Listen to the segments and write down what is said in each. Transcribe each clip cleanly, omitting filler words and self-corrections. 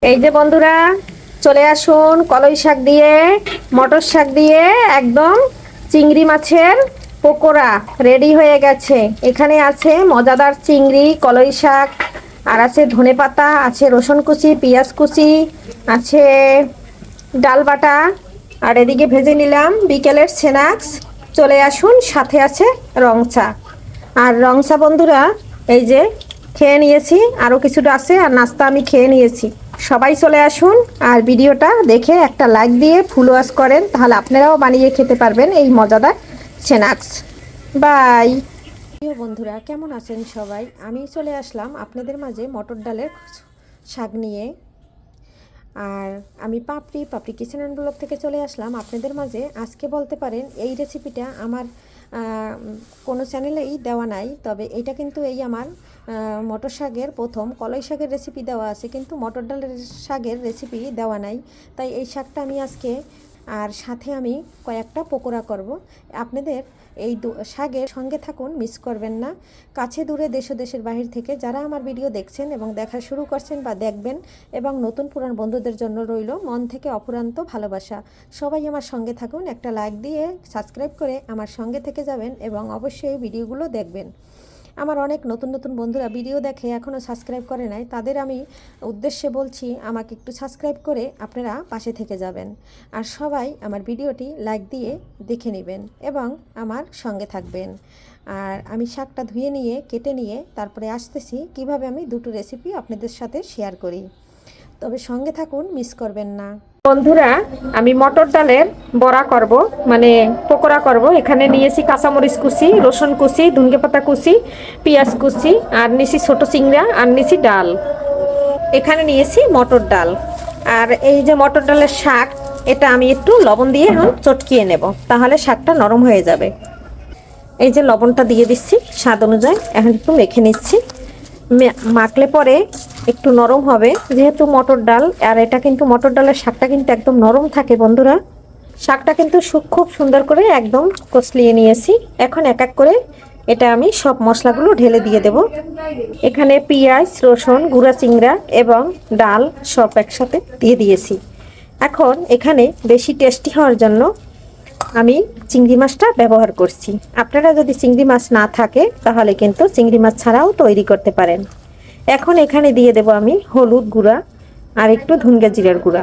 এই যে বন্ধুরা, চলে আসুন কলই শাক দিয়ে, মটর শাক দিয়ে একদম চিংড়ি মাছের পকোড়া রেডি হয়ে গেছে। এখানে আছে মজাদার চিংড়ি, কলই শাক, আর আছে ধনেপাতা, আছে রসুন কুচি, পেঁয়াজ কুচি, আছে ডাল বাটা, আর এদিকে ভেজে নিলাম বিকেলের স্ন্যাক্স। চলে আসুন, সাথে আছে রং চা। আর রং চা বন্ধুরা, এই যে খেয়ে নিয়েছি, আরও কিছুটা আছে, আর নাস্তা আমি খেয়ে নিয়েছি। সবাই চলে আসুন, আর ভিডিওটা দেখে একটা লাইক দিয়ে ফুল ওয়াশ করেন, তাহলে আপনারাও বানিয়ে খেতে পারবেন এই মজাদার স্ন্যাক্স। বাই। প্রিয় বন্ধুরা, কেমন আছেন সবাই? আমি চলে আসলাম আপনাদের মাঝে মটর ডালের শাক নিয়ে। আর আমি পাপড়ি কিচেন অ্যান্ড ব্লগ থেকে চলে আসলাম আপনাদের মাঝে। আজকে বলতে পারেন এই রেসিপিটা আমার কোনো চ্যানেলেই দেওয়া নাই, তবে এটা কিন্তু এই আমার মটর শাকের প্রথম। কলই শাকের রেসিপি দেওয়া আছে, কিন্তু মটর ডালের শাকের রেসিপি দেওয়া নাই। তাই এই শাকটা আমি আজকে, আর সাথে আমি কয়েকটা পকোড়া করব। আপনাদের এই শাকের সঙ্গে থাকুন, মিস করবেন না। কাছে দূরে দেশ ও দেশের বাহির থেকে যারা আমার ভিডিও দেখছেন এবং দেখা শুরু করছেন বা দেখবেন, এবং নতুন পুরান বন্ধুদের জন্য রইল মন থেকে অফুরান্ত ভালোবাসা। সবাই আমার সঙ্গে থাকুন, একটা লাইক দিয়ে সাবস্ক্রাইব করে আমার সঙ্গে থেকে যাবেন, এবং অবশ্যই এই ভিডিওগুলো দেখবেন। আমার অনেক নতুন নতুন বন্ধুরা ভিডিও দেখে এখনও সাবস্ক্রাইব করে নাই, তাদের আমি উদ্দেশ্যে বলছি, আমাকে একটু সাবস্ক্রাইব করে আপনারা পাশে থেকে যাবেন। আর সবাই আমার ভিডিওটি লাইক দিয়ে দেখে নেবেন এবং আমার সঙ্গে থাকবেন। আর আমি শাকটা ধুয়ে নিয়ে কেটে নিয়ে তারপরে আসতেছি কিভাবে আমি দুটো রেসিপি আপনাদের সাথে শেয়ার করি। তবে সঙ্গে থাকুন, মিস করবেন না। বন্ধুরা, আমি মটর ডালের বড়া করব, মানে পকোড়া করব। এখানে নিয়েছি কাঁচামরিচ কুচি, রসুন কুচি, ধনিয়া পাতা কুচি, পেঁয়াজ কুচি, আর নিয়েছি ছোটো চিংড়া, আর নিয়েছি ডাল। এখানে নিয়েছি মটর ডাল। আর এই যে মটর ডালের শাক, এটা আমি একটু লবণ দিয়ে এখন চটকিয়ে নেব, তাহলে শাকটা নরম হয়ে যাবে। এই যে লবণটা দিয়ে দিচ্ছি স্বাদ অনুযায়ী। এখন একটু মেখে নিচ্ছি, মাখলে পরে একটু নরম হবে, যেহেতু মটর ডাল। আর এটা কিন্তু মটর ডালের শাকটা কিন্তু একদম নরম থাকে বন্ধুরা। শাকটা কিন্তু খুব সুন্দর করে একদম কষলিয়ে নিয়েছি। এখন এক এক করে এটা আমি সব মশলাগুলো ঢেলে দিয়ে দেব। এখানে পেঁয়াজ, রসুন, গুঁড়া চিংড়া এবং ডাল সব একসাথে দিয়ে দিয়েছি। এখন এখানে বেশি টেস্টি হওয়ার জন্য আমি চিংড়ি মাছটা ব্যবহার করছি। আপনারা যদি চিংড়ি মাছ না থাকে তাহলে কিন্তু চিংড়ি মাছ ছাড়াও তৈরি করতে পারেন। এখন এখানে দিয়ে দেব আমি হলুদ গুঁড়া আর একটু ধনিয়া জিরার গুঁড়া।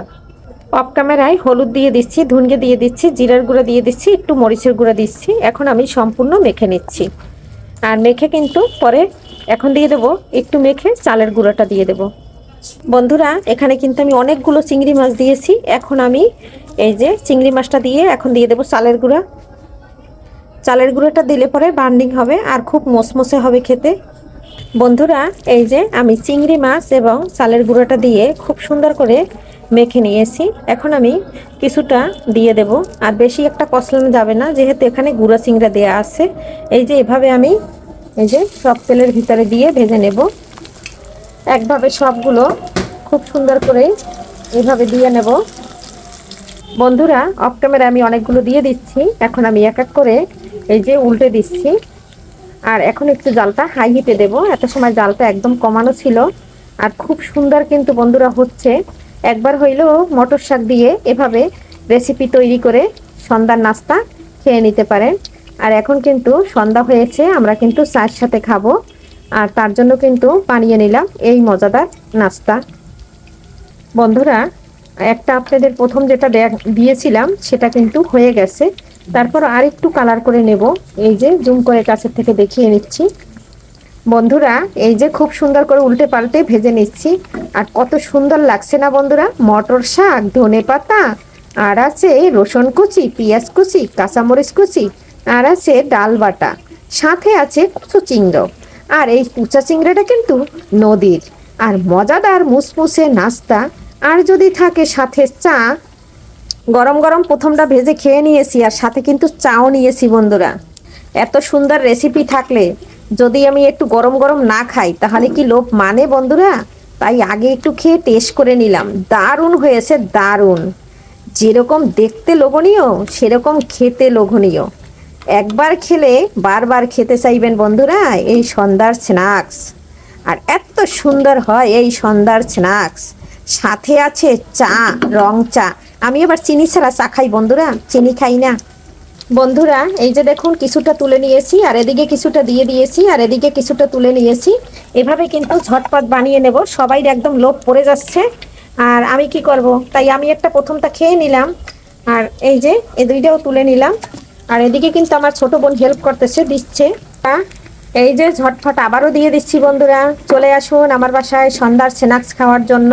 অফ ক্যামেরায় হলুদ দিয়ে দিচ্ছি, ধনিয়া দিয়ে দিচ্ছি, জিরার গুঁড়া দিয়ে দিচ্ছি, একটু মরিচের গুঁড়া দিচ্ছি। এখন আমি সম্পূর্ণ মেখে নিচ্ছি। আর মেখে কিন্তু পরে এখন দিয়ে দেব একটু মেখে চালের গুঁড়াটা দিয়ে দেব। বন্ধুরা, এখানে কিন্তু আমি অনেকগুলো চিংড়ি মাছ দিয়েছি। এখন আমি এই যে চিংড়ি মাছটা দিয়ে এখন দিয়ে দেব চালের গুঁড়া। চালের গুঁড়োটা দিলে পরে বান্ডিং হবে আর খুব মসমসে হবে খেতে। বন্ধুরা, এই যে আমি চিংড়ি মাছ এবং চালের গুঁড়োটা দিয়ে খুব সুন্দর করে মেখে নিয়েছি। এখন আমি কিছুটা দিয়ে দেব, আর বেশি একটা কষলানো যাবে না, যেহেতু এখানে গুঁড়া চিংড়া দেওয়া আছে। এই যে এভাবে আমি এই যে সব তেলের ভিতরে দিয়ে ভেজে নেব। একভাবে সবগুলো খুব সুন্দর করে এভাবে দিয়ে নেব। বন্ধুরা, অফ ক্যামেরা আমি অনেকগুলো দিয়ে দিচ্ছি। এখন আমি এক এক করে এই যে উল্টে দিচ্ছি। আর এখন একটু জালটা হাই হিটে দেবো। এত সময় জালটা একদম কমানো ছিল। আর খুব সুন্দর কিন্তু বন্ধুরা হচ্ছে। একবার হইলেও মটর শাক দিয়ে এভাবে রেসিপি তৈরি করে সন্ধ্যার নাস্তা খেয়ে নিতে পারেন। আর এখন কিন্তু সন্ধ্যা হয়েছে, আমরা কিন্তু চায়ের সাথে খাবো। আর তার জন্য কিন্তু বানিয়ে নিলাম এই মজাদার নাস্তা। বন্ধুরা, একটা আপনাদের প্রথম যেটা দিয়েছিলাম সেটা কিন্তু হয়ে গেছে। তারপর আর একটু কালার করে নেব। এই যে জুম করে কাছের থেকে দেখিয়ে নিচ্ছি। বন্ধুরা, এই যে খুব সুন্দর করে উল্টে পাল্টে ভেজে নিচ্ছি। আর কত সুন্দর লাগছে না বন্ধুরা? মটর শাক, ধনেপাতা, আর আছে রসুন কুচি, পেঁয়াজ কুচি, কাঁচামরিচ কুচি, আর আছে ডাল বাটা, সাথে আছে কুচো চিংড়ো। আর এই কুচা চিংড়াটা কিন্তু নদীর। আর মজাদার মুসমুসে নাস্তা, আর যদি থাকে সাথে চা। গরম গরম প্রথমটা ভেজে খেয়ে নিয়েছি, আর সাথে কিন্তু চাও নিয়েছি। বন্ধুরা, এত সুন্দর রেসিপি থাকলে যদি আমি একটু গরম গরম না খাই তাহলে কি লোভ মানে বন্ধুরা? তাই আগে একটু খেয়ে টেস্ট করে নিলাম। দারুণ হয়েছে, দারুণ। যেরকম দেখতে লোভনীয় সেরকম খেতে লোভনীয়। একবার খেলে বারবার খেতে চাইবেন বন্ধুরা এই সন্ধ্যার স্ন্যাক্স। আর এত সুন্দর হয় এই সন্ধ্যার স্ন্যাক্স। সাথে আছে চা, রং চা। আমি আবার চিনি ছাড়া চা খাই বন্ধুরা, চিনি খাই না। বন্ধুরা এই যে দেখুন কিছুটা তুলে নিয়েছি, আর এদিকে কিছুটা দিয়ে দিয়েছি, আর এদিকে কিছুটা তুলে নিয়েছি। এভাবে কিন্তু ঝটপট বানিয়ে নেব, সবাই একদম লোভ পড়ে যাচ্ছে। আর আমি কি করব, তাই আমি একটা প্রথমটা খেয়ে নিলাম, আর এই যে এই দুইটাও তুলে নিলাম। আর এদিকে কিন্তু আমার ছোট বোন হেল্প করতেছে, দিচ্ছে। এই যে ঝটফট আবারও দিয়ে দিচ্ছি বন্ধুরা। চলে আসুন আমার বাসায় সন্ধ্যার স্ন্যাক্স খাওয়ার জন্য।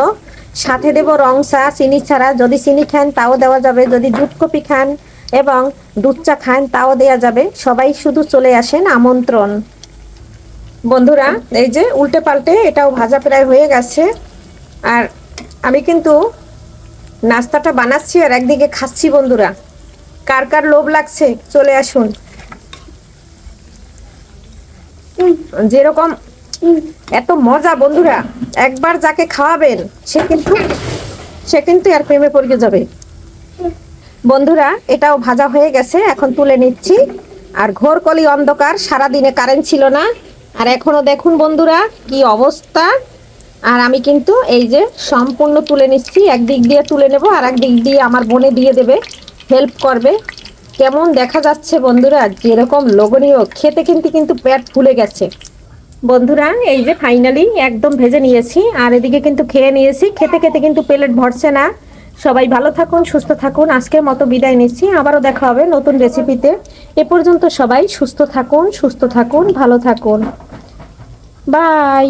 সাথে দেব রং চা, চিনি ছাড়া। যদি চিনি খান তাও দেওয়া যাবে, যদি দুধ কফি খান এবং দুধ চা খান তাও দেওয়া যাবে। সবাই শুধু চলে আসেন, আমন্ত্রণ। বন্ধুরা এই যে উল্টে পাল্টে এটাও ভাজা প্রায় হয়ে গেছে। আর আমি কিন্তু নাস্তাটা বানাচ্ছি আর একদিকে খাচ্ছি বন্ধুরা। কার কার লোভ লাগছে চলে আসুন। যেরকম এত মজা বন্ধুরা, একবার যাকে খাওয়াবেন সে কিন্তু আর প্রেমে পড়ে যাবে। বন্ধুরা এটাও ভাজা হয়ে গেছে, এখন তুলে নিচ্ছি। আর ঘোর কলি অন্ধকার, সারাদিনে কারেন্ট ছিল না, আর এখনো দেখুন বন্ধুরা কি অবস্থা। আর আমি কিন্তু এই যে সম্পূর্ণ তুলে নিচ্ছি, একদিক দিয়ে তুলে নেব আর একদিক দিয়ে আমার বোনে দিয়ে দেবে, হেল্প করবে। কেমন দেখা যাচ্ছে বন্ধুরা, যেরকম লোভনীয় খেতে, কিন্তু পেট ফুলে গেছে। বন্ধুরা এই যে ফাইনালি একদম ভেজে নিয়েছি, আর এদিকে কিন্তু খেয়ে নিয়েছি। খেতে খেতে কিন্তু প্লেট ভরছে না। সবাই ভালো থাকুন, সুস্থ থাকুন। আজকের মতো বিদায় নিচ্ছি, আবারও দেখা হবে নতুন রেসিপিতে। এ পর্যন্ত সবাই সুস্থ থাকুন, ভালো থাকুন। বাই।